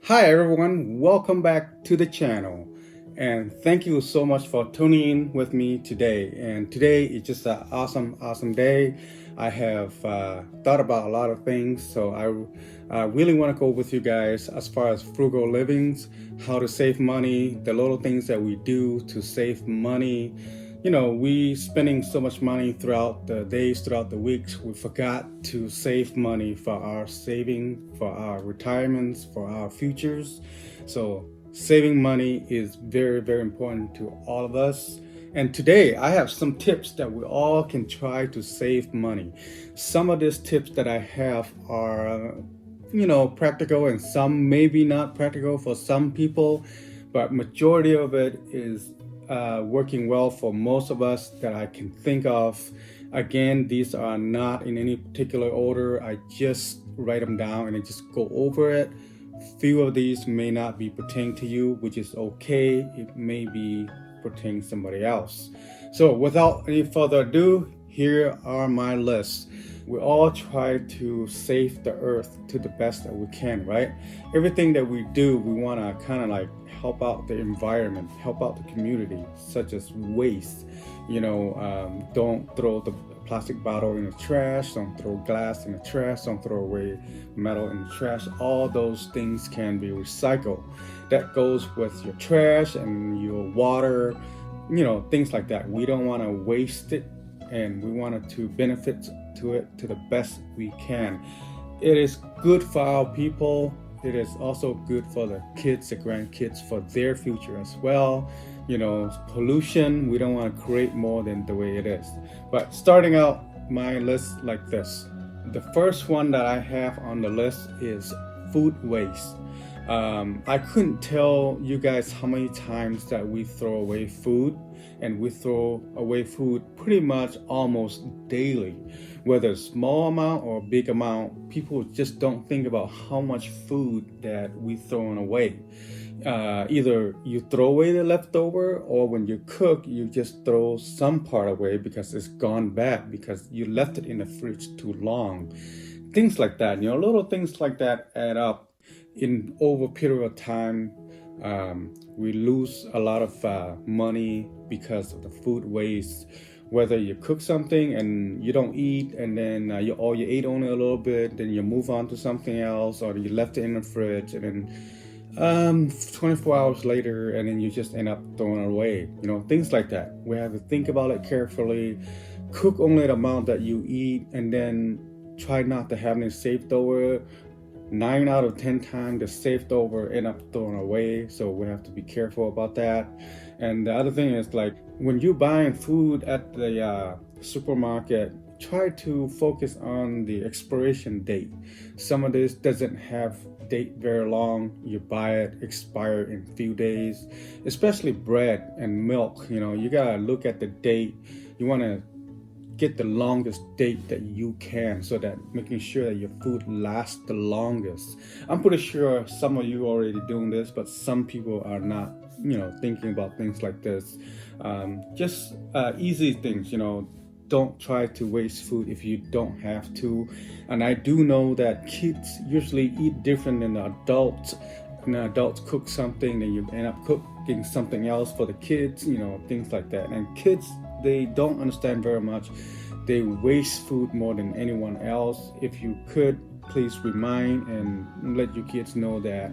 Hi everyone, welcome back to the channel, and thank you so much for tuning in with me today. And today is just an awesome day. I have thought about a lot of things, so I really want to go with you guys as far as frugal livings, how to save money, the little things that we do to save money. We spending so much money throughout the days, throughout the weeks. We forgot to save money for our saving, for our retirements, for our futures. So saving money is very important to all of us. And today I have some tips that we all can try to save money. Some of these tips that I have are practical, and some maybe not practical for some people, but majority of it is working well for most of us that I can think of. Again, these are not in any particular order. I just write them down and I just go over it. Few of these may not be pertaining to you, which is okay. It may be pertaining to somebody else. So without any further ado, here are my lists. We all try to save the earth to the best that we can, right? Everything that we do, we want to kind of like help out the environment, help out the community, such as waste. Don't throw the plastic bottle in the trash, don't throw glass in the trash, don't throw away metal in the trash. All those things can be recycled. That goes with your trash and your water, things like that. We don't want to waste it, and we want to benefit to it to the best we can. It is good for our people. It is also good for the kids, the grandkids, for their future as well. Pollution, we don't want to create more than the way it is. But starting out my list like this, the first one that I have on the list is food waste. I couldn't tell you guys how many times that we throw away food, and we throw away food pretty much almost daily. Whether small amount or big amount, people just don't think about how much food that we throwing away. Either you throw away the leftover, or when you cook, you just throw some part away because it's gone bad because you left it in the fridge too long. Things like that, little things like that add up. In over a period of time, we lose a lot of money because of the food waste. Whether you cook something and you don't eat, and then you ate only a little bit, then you move on to something else, or you left it in the fridge, and then 24 hours later, and then you just end up throwing it away. Things like that. We have to think about it carefully. Cook only the amount that you eat, and then try not to have any saved over. 9 out of 10 times the saved over end up thrown away, so we have to be careful about that. And the other thing is, like, when you're buying food at the supermarket, try to focus on the expiration date. Some of this doesn't have date very long. You buy it, expire in a few days. Especially bread and milk, you gotta look at the date. You want to get the longest date that you can, so that making sure that your food lasts the longest. I'm pretty sure some of you are already doing this, but some people are not, thinking about things like this. Just easy things, don't try to waste food if you don't have to. And I do know that kids usually eat different than the adults. And the adults cook something, then you end up cooking something else for the kids, things like that. And kids, they don't understand very much. They waste food more than anyone else. If you could, please remind and let your kids know that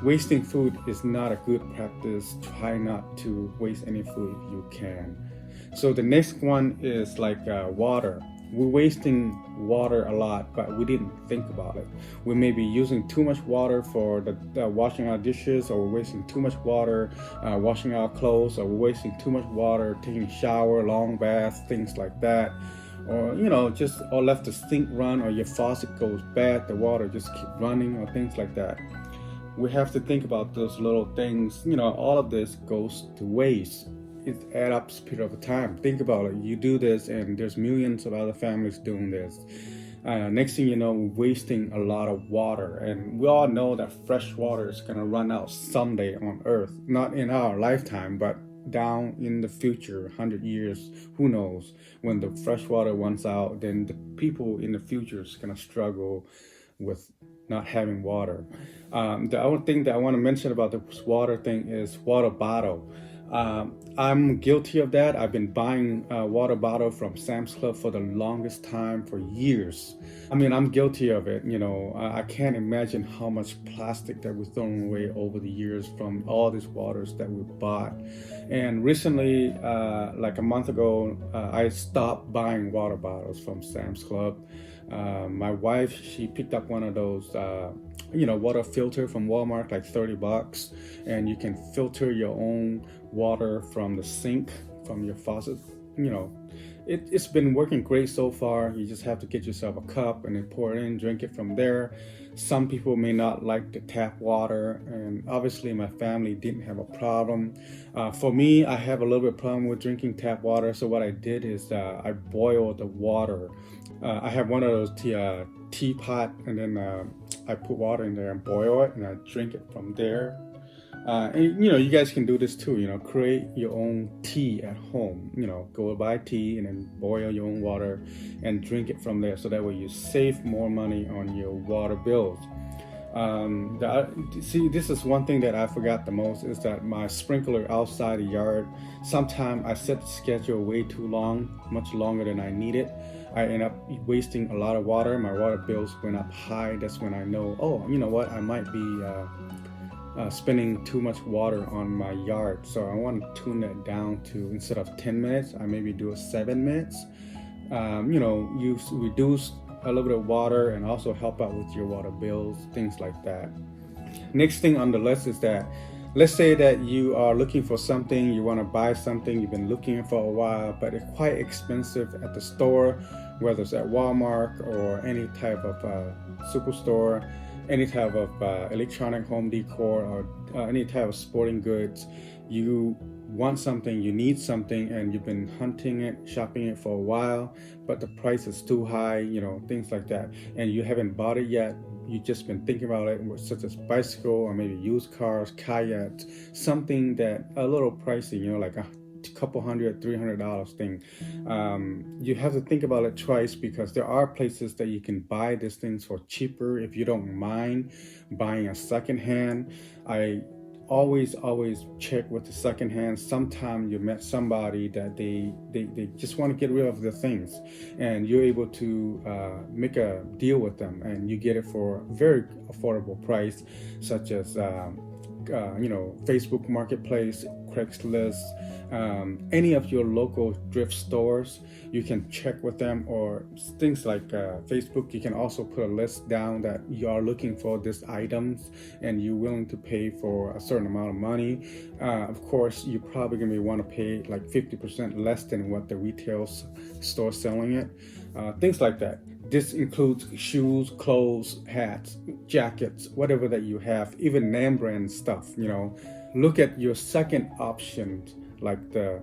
wasting food is not a good practice. Try not to waste any food if you can. So the next one is like water. We're wasting water a lot, but we didn't think about it. We may be using too much water for the washing our dishes, or we're wasting too much water washing our clothes, or we're wasting too much water taking a shower, long bath, things like that. Or or left the sink run, or your faucet goes bad, the water just keep running, or things like that. We have to think about those little things. All of this goes to waste. It adds up a period of time. Think about it. You do this, and there's millions of other families doing this. Next thing you know, we're wasting a lot of water. And we all know that fresh water is going to run out someday on Earth. Not in our lifetime, but down in the future, 100 years, who knows. When the fresh water runs out, then the people in the future is going to struggle with not having water. The other thing that I want to mention about this water thing is water bottle. I'm guilty of that. I've been buying water bottle from Sam's Club for the longest time, for years. I mean, I'm guilty of it. I can't imagine how much plastic that was thrown away over the years from all these waters that we bought. And recently, like a month ago, I stopped buying water bottles from Sam's Club. My wife, she picked up one of those, water filter from Walmart, like $30, and you can filter your own water from the sink, from your faucet. It's been working great so far. You just have to get yourself a cup and then pour it in, drink it from there. Some people may not like the tap water, and obviously my family didn't have a problem. For me, I have a little bit of problem with drinking tap water, so what I did is I boiled the water. I have one of those teapot, and then I put water in there and boil it, and I drink it from there. And you guys can do this too. Create your own tea at home. Go buy tea and then boil your own water and drink it from there. So that way you save more money on your water bills. See, this is one thing that I forgot the most, is that my sprinkler outside the yard, sometimes I set the schedule way too long, much longer than I need it. I end up wasting a lot of water. My water bills went up high. That's when I know, oh, you know what, I might be spending too much water on my yard. So I want to tune that down to, instead of 10 minutes, I maybe do it 7 minutes. You reduce a little bit of water and also help out with your water bills, things like that. Next thing on the list is that, let's say that you are looking for something, you want to buy something, you've been looking for a while, but it's quite expensive at the store, whether it's at Walmart or any type of superstore, any type of electronic home decor, or any type of sporting goods. You want something, you need something, and you've been hunting it, shopping it for a while, but the price is too high, things like that, and you haven't bought it yet. You've just been thinking about it, such as bicycle or maybe used cars, kayaks, something that a little pricey, like a couple $300 thing. You have to think about it twice, because there are places that you can buy these things for cheaper if you don't mind buying a secondhand. I always check with the secondhand. Sometimes you met somebody that they just want to get rid of the things, and you're able to make a deal with them, and you get it for a very affordable price, such as Facebook Marketplace, Craigslist, any of your local thrift stores. You can check with them, or things like Facebook. You can also put a list down that you are looking for these items and you're willing to pay for a certain amount of money. Of course, you probably gonna want to pay like 50% less than what the retail store selling it. Things like that. This includes shoes, clothes, hats, jackets, whatever that you have, even name brand stuff. Look at your second option, like the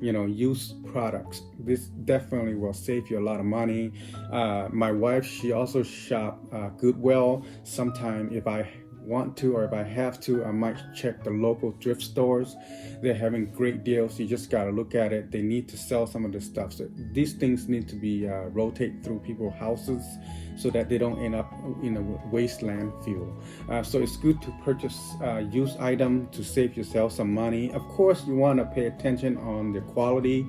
used products. This definitely will save you a lot of money. My wife, she also shop Goodwill. Sometime if I want to, or if I have to, I might check the local thrift stores. They're having great deals. You just got to look at it. They need to sell some of this stuff. So these things need to be rotate through people's houses so that they don't end up in a waste landfill. So it's good to purchase used item to save yourself some money. Of course, you want to pay attention on the quality.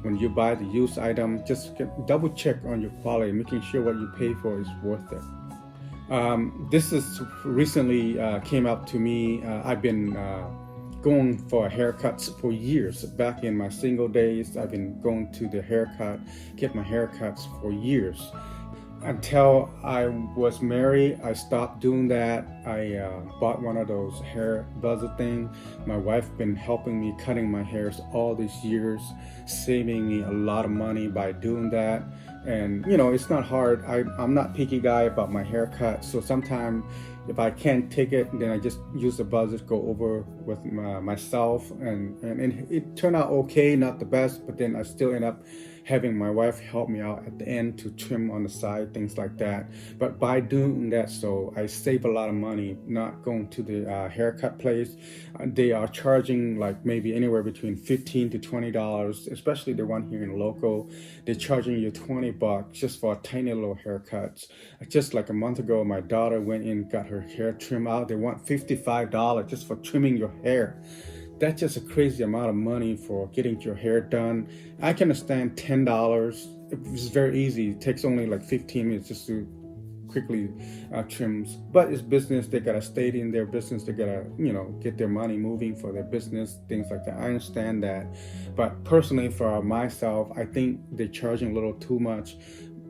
When you buy the used item, just double check on your quality, making sure what you pay for is worth it. This is recently came up to me. I've been going for haircuts for years. Back in my single days, I've been going to the haircut, get my haircuts for years. Until I was married, I stopped doing that. I bought one of those hair buzzer thing. My wife been helping me cutting my hairs all these years, saving me a lot of money by doing that. And it's not hard. I'm not picky guy about my haircut, so sometimes if I can't take it, then I just use the buzzer to go over with myself, and it turned out okay, not the best, but then I still end up having my wife help me out at the end to trim on the side, things like that. But by doing that, so I save a lot of money not going to the haircut place. They are charging like maybe anywhere between $15 to $20, especially the one here in local. They're charging you $20 just for a tiny little haircuts. Just like a month ago, my daughter went in, got her hair trimmed out. They want $55 just for trimming your hair. That's just a crazy amount of money for getting your hair done. I can understand $10. It's very easy. It takes only like 15 minutes just to quickly trims, but it's business. They gotta stay in their business. They gotta, get their money moving for their business, things like that. I understand that, but personally for myself, I think they're charging a little too much.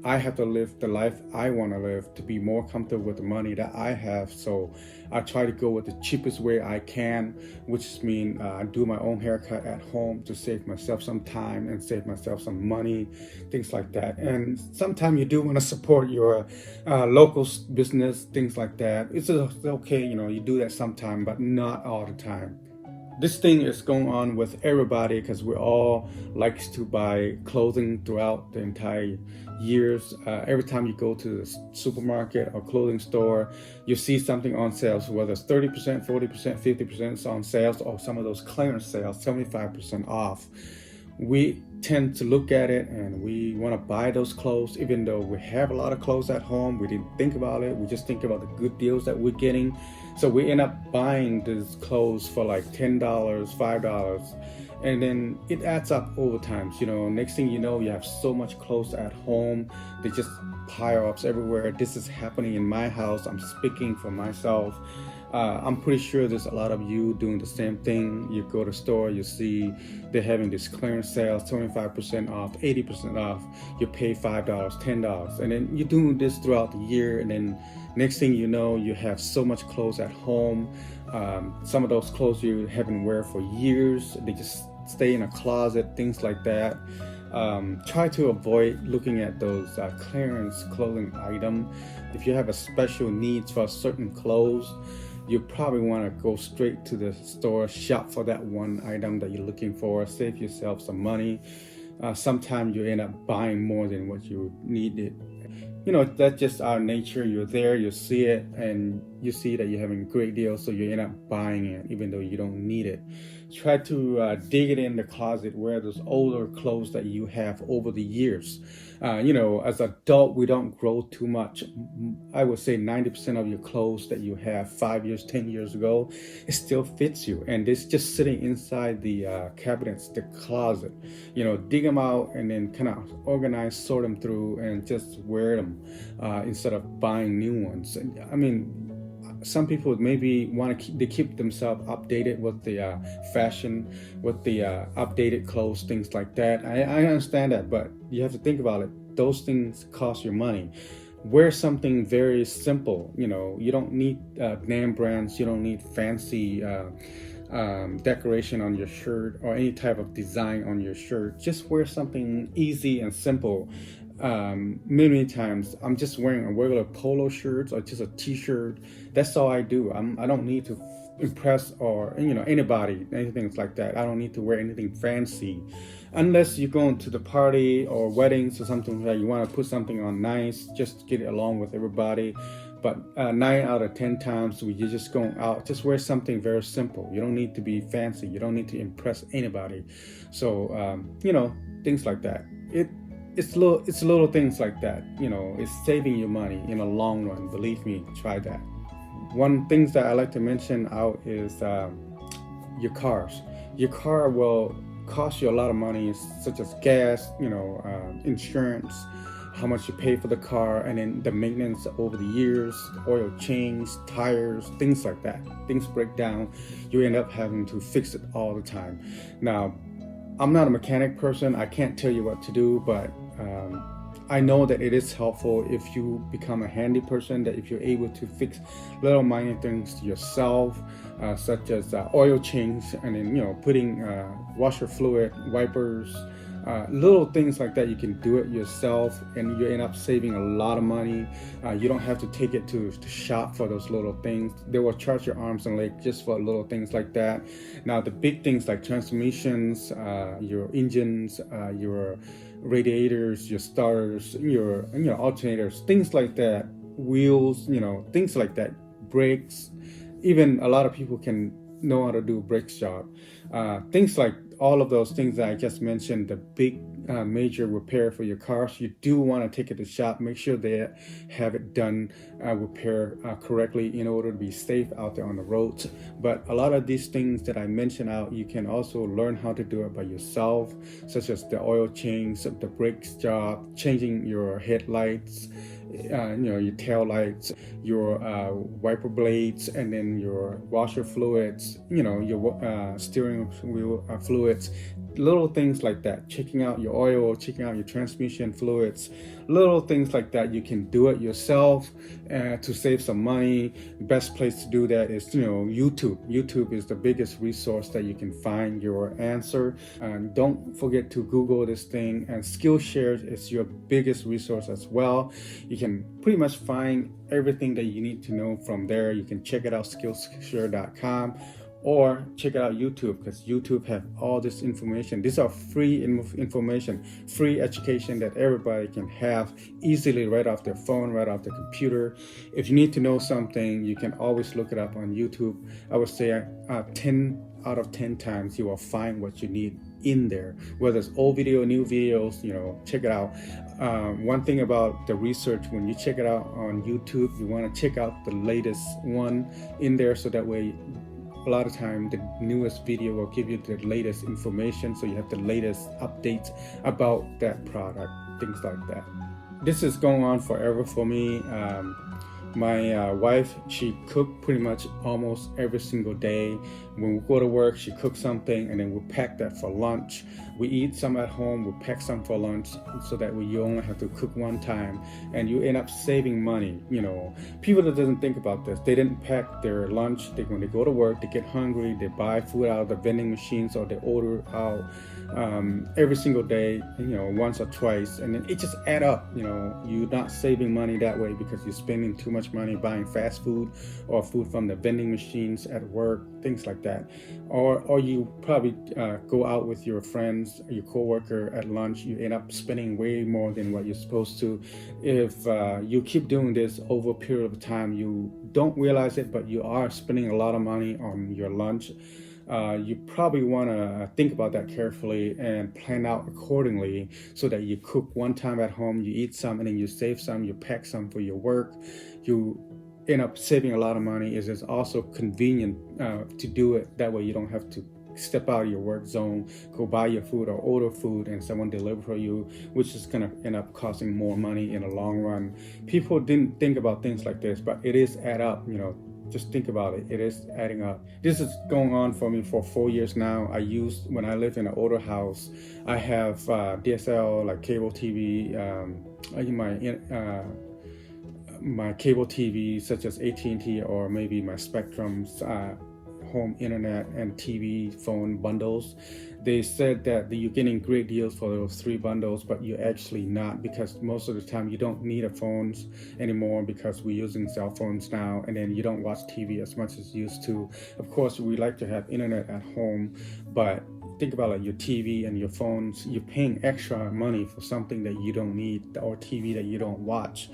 I have to live the life I want to live to be more comfortable with the money that I have. So I try to go with the cheapest way I can, which means do my own haircut at home to save myself some time and save myself some money, things like that. And sometimes you do want to support your local business, things like that. It's okay, you do that sometime, but not all the time. This thing is going on with everybody because we all likes to buy clothing throughout the entire years. Every time you go to the supermarket or clothing store, you see something on sales, whether it's 30%, 40%, 50% on sales, or some of those clearance sales, 75% off. We tend to look at it and we want to buy those clothes, even though we have a lot of clothes at home. We didn't think about it. We just think about the good deals that we're getting. So we end up buying these clothes for like $10, $5, and then it adds up over time. Next thing you know, you have so much clothes at home. They just pile ups everywhere. This is happening in my house. I'm speaking for myself. I'm pretty sure there's a lot of you doing the same thing. You go to the store, you see they're having this clearance sales, 25% off, 80% off. You pay $5, $10, and then you're doing this throughout the year, and then next thing you know, you have so much clothes at home. Some of those clothes you haven't wear for years. They just stay in a closet, things like that. Try to avoid looking at those clearance clothing item. If you have a special needs for certain clothes, you probably want to go straight to the store, shop for that one item that you're looking for, save yourself some money. Sometimes you end up buying more than what you needed. That's just our nature. You're there, you see it, and you see that you're having a great deal, so you end up buying it even though you don't need it. Try to dig it in the closet, wear those older clothes that you have over the years. As an adult, we don't grow too much. I would say 90% of your clothes that you have 5 years, 10 years ago, it still fits you. And it's just sitting inside the cabinets, the closet. Dig them out and then kind of organize, sort them through, and just wear them instead of buying new ones. Some people maybe want to keep themselves updated with the fashion, with the updated clothes, things like that. I understand that, but you have to think about it. Those things cost you money. Wear something very simple. You don't need name brands. You don't need fancy decoration on your shirt or any type of design on your shirt. Just wear something easy and simple. Many times I'm just wearing a regular polo shirt or just a t-shirt. That's all I do. I don't need to impress or anybody, anything like that. I don't need to wear anything fancy unless you're going to the party or weddings or something like that. You want to put something on nice just to get along with everybody. But 9 out of 10 times when you're just going out, just wear something very simple. You don't need to be fancy. You don't need to impress anybody. So things like that. It's little things like that. It's saving you money in the long run. Believe me, try that. One thing that I like to mention out is your cars. Your car will cost you a lot of money, such as gas, insurance, how much you pay for the car, and then the maintenance over the years, oil change, tires, things like that. Things break down. You end up having to fix it all the time. Now, I'm not a mechanic person. I can't tell you what to do, but I know that it is helpful if you become a handy person, that if you're able to fix little minor things yourself, such as oil change, and then putting washer fluid, wipers, little things like that. You can do it yourself and you end up saving a lot of money. You don't have to take it to shop for those little things. They will charge your arms and legs just for little things like that. Now the big things like transmissions, your engines, your radiators, your starters, your alternators, things like that, wheels, things like that, brakes. Even a lot of people can know how to do a brakes job. Things like all of those things that I just mentioned, the big major repair for your cars, you do want to take it to the shop. Make sure they have it done, repair correctly in order to be safe out there on the roads. But a lot of these things that I mentioned out, you can also learn how to do it by yourself, such as the oil change, the brakes job, changing your headlights, your tail lights, your wiper blades, and then your washer fluids, your steering wheel fluids, little things like that. Checking out your oil, checking out your transmission fluids, little things like that. You can do it yourself to save some money. Best place to do that is YouTube. YouTube is the biggest resource that you can find your answer. And don't forget to Google this thing, and Skillshare is your biggest resource as well. You can pretty much find everything that you need to know from there. You can check it out, Skillshare.com, or check out YouTube, because YouTube have all this information. These are free information, free education that everybody can have easily right off their phone, right off their computer. If you need to know something, you can always look it up on YouTube. I would say 10 out of 10 times you will find what you need in there, whether it's old video, new videos, check it out. One thing about the research, when you check it out on YouTube, you want to check out the latest one in there, so that way a lot of time the newest video will give you the latest information, so you have the latest updates about that product, things like that. This is going on forever for me. My wife, she cooked pretty much almost every single day. When we go to work, she cooks something, and then we pack that for lunch. We eat some at home, we pack some for lunch, so that you only have to cook one time, and you end up saving money. People that doesn't think about this, they didn't pack their lunch. When they go to work, they get hungry, they buy food out of the vending machines, or they order out every single day, once or twice, and then it just add up. You're not saving money that way, because you're spending too much money buying fast food or food from the vending machines at work, things like that. Or you probably go out with your friends, your coworker at lunch. You end up spending way more than what you're supposed to. If you keep doing this over a period of time, you don't realize it, but you are spending a lot of money on your lunch. You probably want to think about that carefully and plan out accordingly, so that you cook one time at home, you eat some, and then you save some, you pack some for your work. You end up saving a lot of money. It's also convenient to do it that way. You don't have to step out of your work zone, go buy your food or order food, and someone deliver for you, which is going to end up costing more money in the long run. People didn't think about things like this, but it is add up. Just think about it. It is adding up. This is going on for me for 4 years now. When I live in an older house, I have DSL, like cable TV, my cable TV, such as AT&T, or maybe my Spectrum's home internet and TV phone bundles. They said that you're getting great deals for those 3 bundles, but you're actually not, because most of the time you don't need a phones anymore, because we're using cell phones now, and then you don't watch TV as much as you used to. Of course, we like to have internet at home, but think about your TV and your phones. You're paying extra money for something that you don't need, or TV that you don't watch.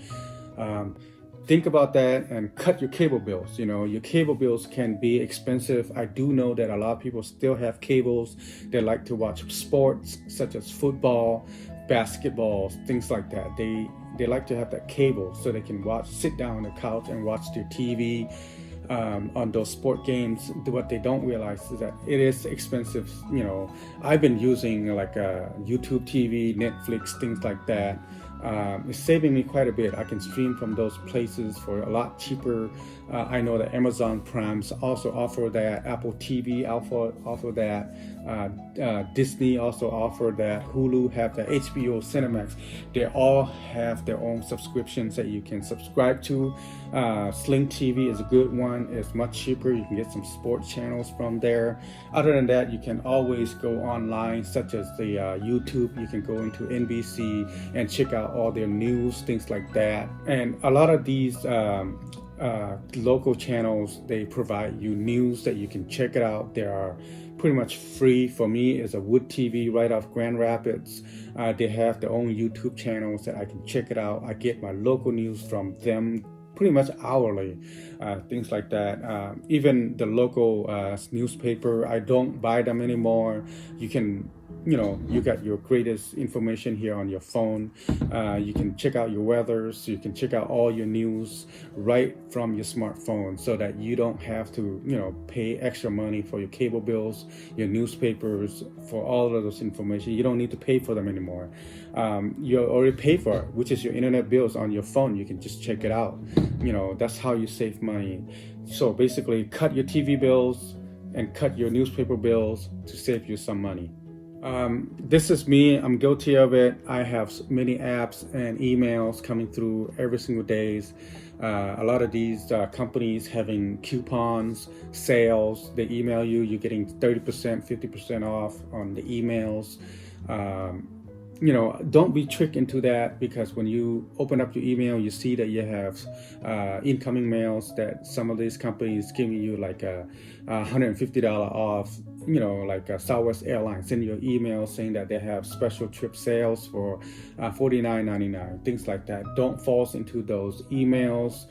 Think about that and cut your cable bills. Your cable bills can be expensive. I do know that a lot of people still have cables. They like to watch sports such as football, basketball, things like that. They like to have that cable so they can sit down on the couch and watch their TV on those sport games. What they don't realize is that it is expensive. I've been using like YouTube TV, Netflix, things like that. It's saving me quite a bit. I can stream from those places for a lot cheaper. I know that Amazon Primes also offer that. Apple TV offer that. Disney also offer that. Hulu have that. HBO, Cinemax. They all have their own subscriptions that you can subscribe to. Sling TV is a good one. It's much cheaper. You can get some sports channels from there. Other than that, you can always go online, such as the YouTube. You can go into NBC and check out all their news, things like that. And a lot of these local channels, they provide you news that you can check it out. They are pretty much free. For me, it's a Wood TV right off Grand Rapids. They have their own YouTube channels that I can check it out. I get my local news from them pretty much hourly, things like that. Even the local newspaper, I don't buy them anymore. You can, you got your greatest information here on your phone. You can check out your weather, so you can check out all your news right from your smartphone, so that you don't have to, pay extra money for your cable bills, your newspapers, for all of those information. You don't need to pay for them anymore. You already pay for it, which is your internet bills on your phone. You can just check it out. That's how you save money. So basically, cut your TV bills and cut your newspaper bills to save you some money. This is me. I'm guilty of it. I have many apps and emails coming through every single day. A lot of these companies having coupons, sales, they email you, you're getting 30%, 50% off on the emails. Don't be tricked into that, because when you open up your email, you see that you have incoming mails that some of these companies giving you like a $150 off, like Southwest Airlines send you an email saying that they have special trip sales for $49.99, things like that. Don't fall into those emails.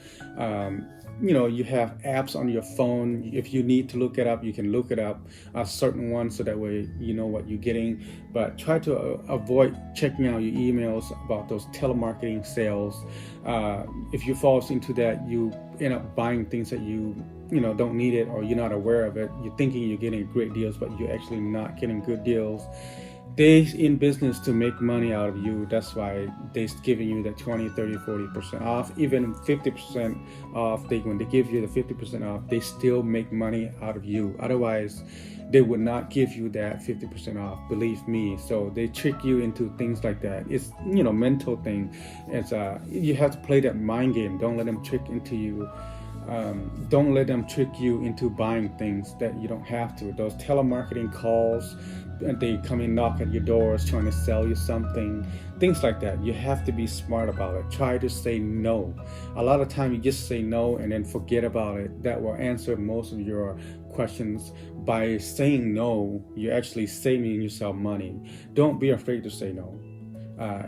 You have apps on your phone. If you need to look it up, you can look it up, a certain one, so that way you know what you're getting. But try to avoid checking out your emails about those telemarketing sales. If you fall into that, you end up buying things that you don't need it, or you're not aware of it. You're thinking you're getting great deals, but you're actually not getting good deals. They're in business to make money out of you. That's why they're giving you that 20, 30, 40% off, even 50% off. When they give you the 50% off, they still make money out of you. Otherwise, they would not give you that 50% off, believe me. So they trick you into things like that. It's, mental thing. It's you have to play that mind game. Don't let them trick into you. Don't let them trick you into buying things that you don't have to. Those telemarketing calls, and they come and knock at your doors trying to sell you something, things like that. You have to be smart about it. Try to say no. A lot of time you just say no and then forget about it. That will answer most of your questions. By saying no, you're actually saving yourself money. Don't be afraid to say no.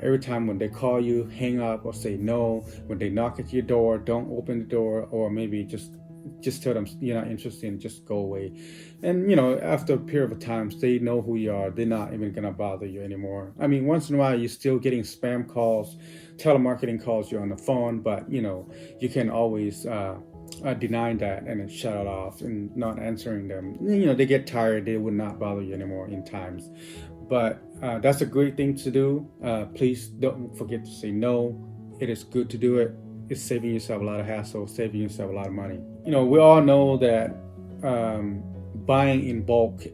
Every time when they call you, hang up or say no. When they knock at your door, don't open the door, or maybe just tell them you're not interested and just go away. And after a period of time, they know who you are. They're not even gonna bother you anymore. I mean, once in a while you're still getting spam calls, telemarketing calls, you're on the phone, but you can always deny that and then shut it off and not answering them. They get tired. They would not bother you anymore in times. But that's a great thing to do. Please don't forget to say no. It is good to do it. It's saving yourself a lot of hassle, saving yourself a lot of money. We all know that buying in bulk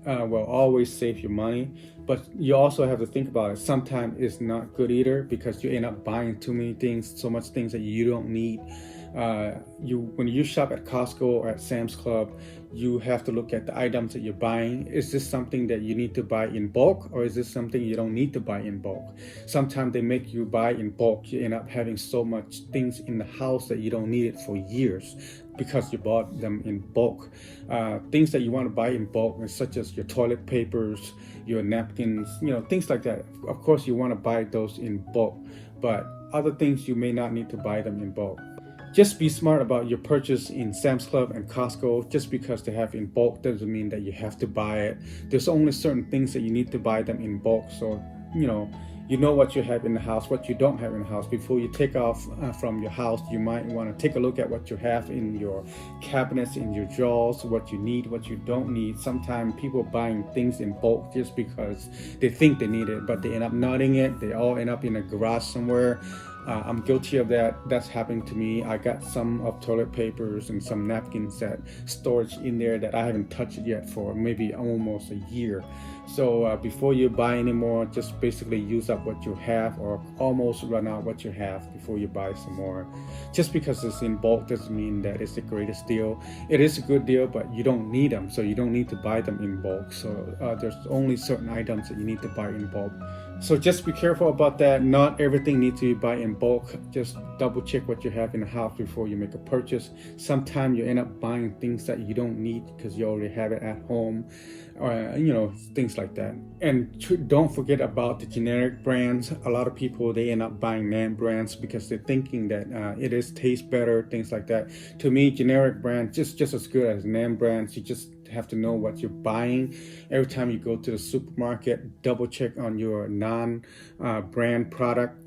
will always save you money, but you also have to think about it. Sometimes it's not good either, because you end up buying too many things, so much things that you don't need. When you shop at Costco or at Sam's Club, you have to look at the items that you're buying. Is this something that you need to buy in bulk, or is this something you don't need to buy in bulk? Sometimes they make you buy in bulk. You end up having so much things in the house that you don't need it for years because you bought them in bulk. Things that you want to buy in bulk, such as your toilet papers, your napkins, things like that. Of course, you want to buy those in bulk, but other things you may not need to buy them in bulk. Just be smart about your purchase in Sam's Club and Costco. Just because they have in bulk doesn't mean that you have to buy it. There's only certain things that you need to buy them in bulk. So, you know what you have in the house, what you don't have in the house. Before you take off from your house, you might want to take a look at what you have in your cabinets, in your drawers, what you need, what you don't need. Sometimes people buying things in bulk just because they think they need it, but they end up not needing it. They all end up in a garage somewhere. I'm guilty of that. That's happening to me. I got some of toilet papers and some napkins that storage in there that I haven't touched yet for maybe almost a year. So before you buy anymore, just basically use up what you have, or almost run out what you have before you buy some more. Just because it's in bulk doesn't mean that it's the greatest deal. It is a good deal, but you don't need them, so you don't need to buy them in bulk. So there's only certain items that you need to buy in bulk. So just be careful about that. Not everything needs to be bought in bulk. Just double check what you have in the house before you make a purchase. Sometimes you end up buying things that you don't need because you already have it at home, or things like that. And don't forget about the generic brands. A lot of people, they end up buying name brands because they're thinking that it tastes better, things like that. To me, generic brands just as good as name brands. You just have to know what you're buying. Every time you go to the supermarket, double check on your non-brand product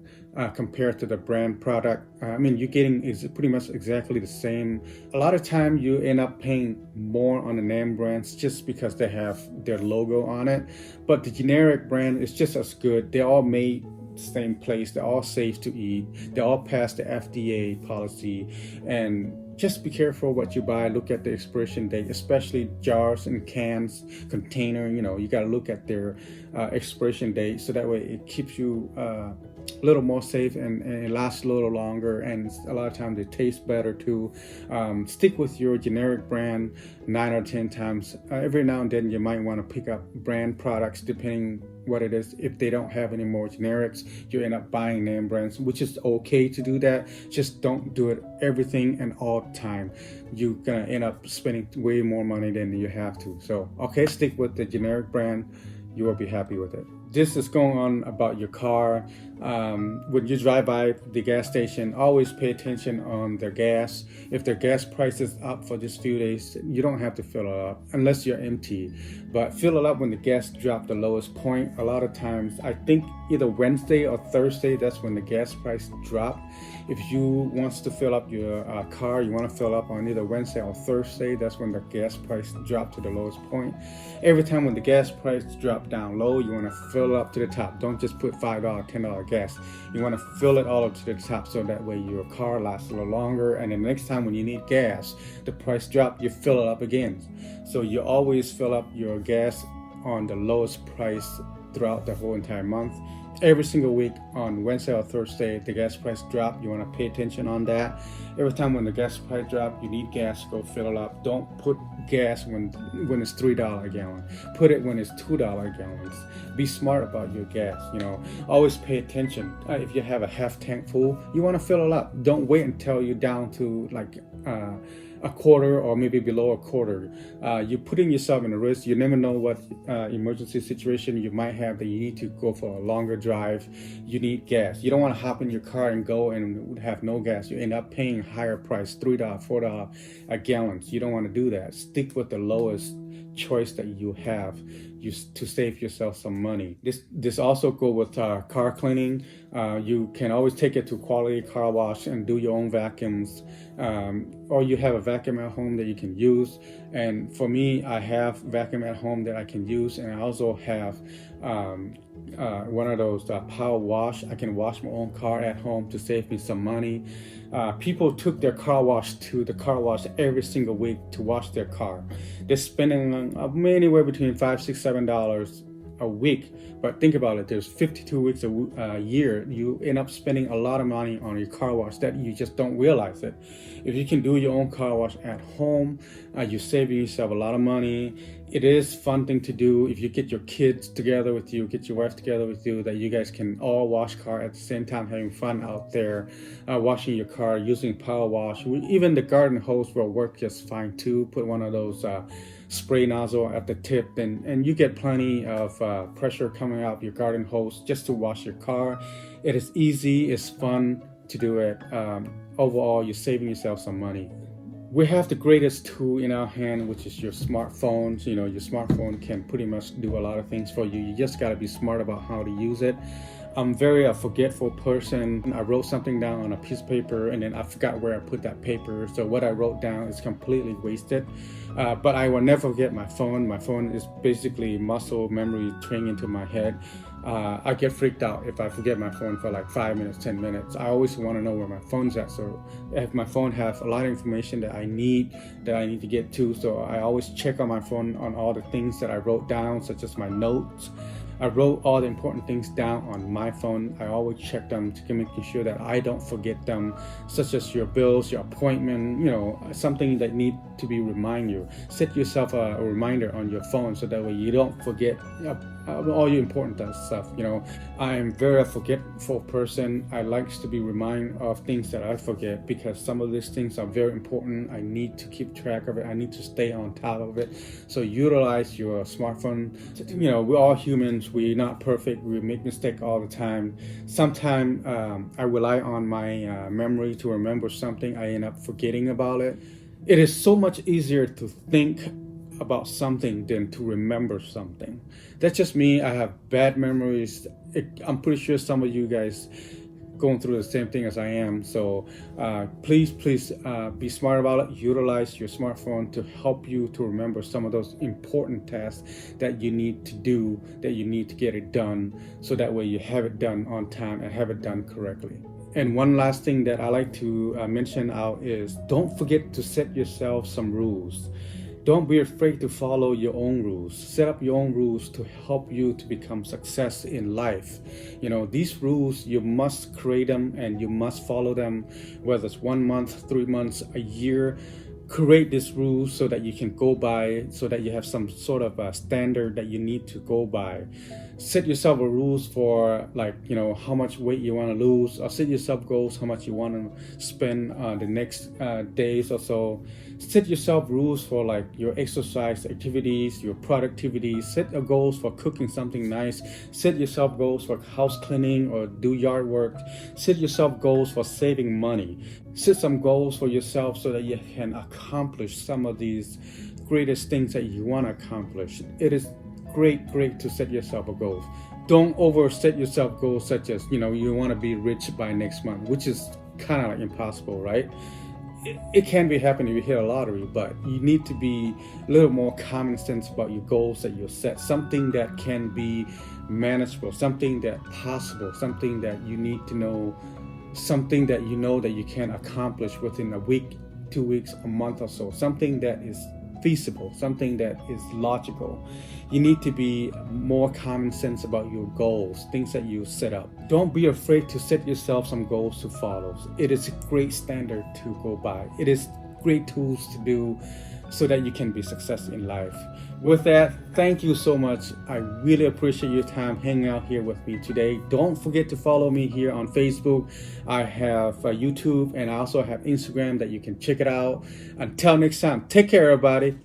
compared to the brand product. You're getting is pretty much exactly the same. A lot of time you end up paying more on the name brands just because they have their logo on it. But the generic brand is just as good. They're all made same place. They're all safe to eat. They all pass the FDA policy. And just be careful what you buy. Look at the expiration date, especially jars and cans, container. You got to look at their expiration date, so that way it keeps you a little more safe, and it lasts a little longer, and a lot of times it tastes better too. Stick with your generic brand 9 or 10 times. Every now and then you might want to pick up brand products depending what it is. If they don't have any more generics, you end up buying name brands, which is okay to do that. Just don't do it everything and all the time. You're gonna end up spending way more money than you have to. So okay, stick with the generic brand. You will be happy with it. This is going on about your car. When you drive by the gas station, always pay attention on their gas. If their gas price is up for just few days, you don't have to fill it up unless you're empty. But fill it up when the gas drops the lowest point. A lot of times, I think either Wednesday or Thursday, that's when the gas price drop. If you wants to fill up your car, you want to fill up on either Wednesday or Thursday, that's when the gas price drop to the lowest point. Every time when the gas price drop down low, you want to fill it up to the top. Don't just put $5, $10 gas. You want to fill it all up to the top, so that way your car lasts a little longer. And then the next time when you need gas, the price drop, you fill it up again. So you always fill up your gas on the lowest price throughout the whole entire month. Every single week on Wednesday or Thursday, the gas price drop. You want to pay attention on that. Every time when the gas price drop, you need gas, go fill it up. Don't put gas when it's $3 a gallon. Put it when it's $2 gallons. Be smart about your gas. Always pay attention. If you have a half tank full, you want to fill it up. Don't wait until you're down to like a quarter or maybe below a quarter. You're putting yourself in a risk. You never know what emergency situation you might have that you need to go for a longer drive. You need gas. You don't want to hop in your car and go and have no gas. You end up paying a higher price, $3, $4 a gallon. You don't want to do that. Stick with the lowest choice that you have to save yourself some money. This also go with car cleaning. You can always take it to quality car wash and do your own vacuums, or you have a vacuum at home that you can use. And for me, I have vacuum at home that I can use, and I also have one of those power wash. I can wash my own car at home to save me some money. People took their car wash to the car wash every single week to wash their car. They're spending anywhere between $5, $6, $7 a week. But think about it, there's 52 weeks a year. You end up spending a lot of money on your car wash that you just don't realize it. If you can do your own car wash at home, you're saving yourself a lot of money. It is a fun thing to do. If you get your kids together with you, get your wife together with you, that you guys can all wash car at the same time, having fun out there, washing your car, using power wash. Even the garden hose will work just fine too. Put one of those spray nozzle at the tip, and you get plenty of pressure coming out of your garden hose just to wash your car. It is easy, it's fun to do it. Overall, you're saving yourself some money. We have the greatest tool in our hand, which is your smartphones. Your smartphone can pretty much do a lot of things for you. You just got to be smart about how to use it. I'm very a forgetful person. I wrote something down on a piece of paper and then I forgot where I put that paper. So what I wrote down is completely wasted. But I will never forget my phone. My phone is basically muscle memory trained into my head. I get freaked out if I forget my phone for like 5 minutes, 10 minutes. I always want to know where my phone's at. So if my phone has a lot of information that I need to get to, so I always check on my phone on all the things that I wrote down, such as my notes. I wrote all the important things down on my phone. I always check them to making sure that I don't forget them, such as your bills, your appointment, something that need to be remind you. Set yourself a reminder on your phone so that way you don't forget all your important stuff. I am very forgetful person. I like to be reminded of things that I forget because some of these things are very important. I need to keep track of it. I need to stay on top of it. So utilize your smartphone. We're all humans. We're not perfect. We make mistakes all the time. Sometimes I rely on my memory to remember something. I end up forgetting about it. It is so much easier to think about something than to remember something. That's just me. I have bad memories. I'm pretty sure some of you guys going through the same thing as I am. So please be smart about it. Utilize your smartphone to help you to remember some of those important tasks that you need to do, that you need to get it done, so that way you have it done on time and have it done correctly. And one last thing that I like to mention out is don't forget to set yourself some rules. Don't be afraid to follow your own rules. Set up your own rules to help you to become success in life. These rules, you must create them and you must follow them, whether it's 1 month, 3 months, a year. Create these rules so that you can go by, so that you have some sort of a standard that you need to go by. Set yourself a rules for how much weight you want to lose, or set yourself goals how much you want to spend the next days or so. Set yourself rules for your exercise activities, your productivity. Set goals for cooking something nice. Set yourself goals for house cleaning or do yard work. Set yourself goals for saving money. Set some goals for yourself so that you can accomplish some of these greatest things that you want to accomplish. It is great to set yourself a goal. Don't overset yourself goals such as you want to be rich by next month, which is kind of impossible, right? It can be happening if you hit a lottery, but you need to be a little more common sense about your goals that you set. Something that can be manageable, something that possible, something that you need to know, something that you know that you can accomplish within a week, 2 weeks, a month or so. Something that is feasible, something that is logical. You need to be more common sense about your goals, things that you set up. Don't be afraid to set yourself some goals to follow. It is a great standard to go by. It is great tools to do so that you can be successful in life. With that, thank you so much. I really appreciate your time hanging out here with me today. Don't forget to follow me here on Facebook. I have YouTube and I also have Instagram that you can check it out. Until next time, take care, everybody.